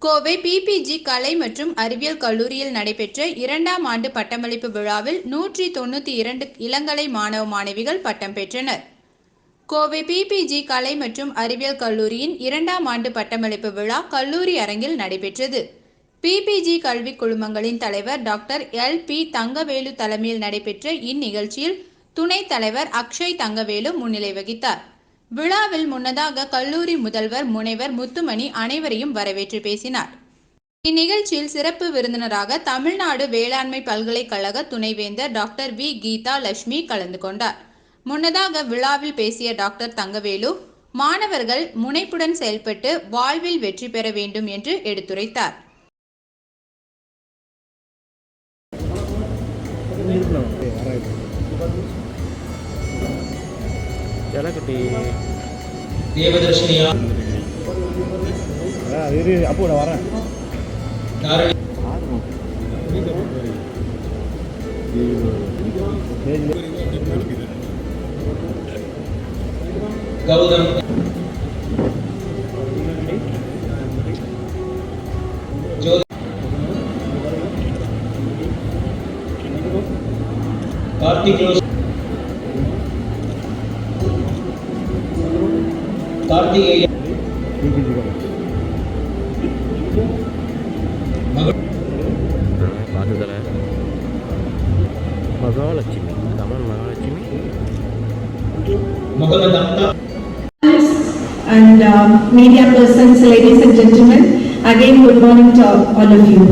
Kovai PPG கலை மற்றும் அறிவியல் கல்லூரியில் நடைபெற்ற 2ஆம் ஆண்டு பட்டமளிப்பு விழாவில் 192 இளங்கலை மாணவ மாணவிகள் பட்டம் பெற்றனர். கோவை பிபிஜி கலை மற்றும் அறிவியல் கல்லூரியின் 2ஆம் ஆண்டு பட்டமளிப்பு விழா கல்லூரி அரங்கில் நடைபெற்றது. பிபிஜி கல்வி குழுமங்களின் தலைவர் டாக்டர் எல்.பி. தங்கவேலு தலைமையில் நடைபெற்ற இந்நிகழ்ச்சியில் துணைத் தலைவர் அக்ஷய் தங்கவேலு முன்னிலை வகித்தார். விழாவில் முன்னதாக கல்லூரி முதல்வர் முனைவர் முத்துமணி அனைவரையும் வரவேற்று பேசினார். இந்நிகழ்ச்சியில் சிறப்பு விருந்தினராக தமிழ்நாடு வேளாண்மை பல்கலைக்கழக துணைவேந்தர் டாக்டர் வி. கீதா லட்சுமி கலந்து கொண்டார். முன்னதாக விழாவில் பேசிய டாக்டர் தங்கவேலு, மாணவர்கள் முனைப்புடன் செயல்பட்டு வாழ்வில் வெற்றி பெற வேண்டும் என்று எடுத்துரைத்தார். தேவதர்ஷினியா அப்போ நான் வரேன். கௌதம் ஜோதி Karthikeyan Mahalakshmi Tamil Mahalakshmi Mohammed அம்தா and media persons, ladies and gentlemen, again good morning to all of you.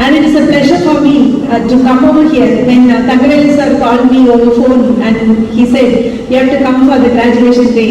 And it is a pleasure for me to come over here when Thangavelu sir called me over phone and he said you have to come for the graduation day.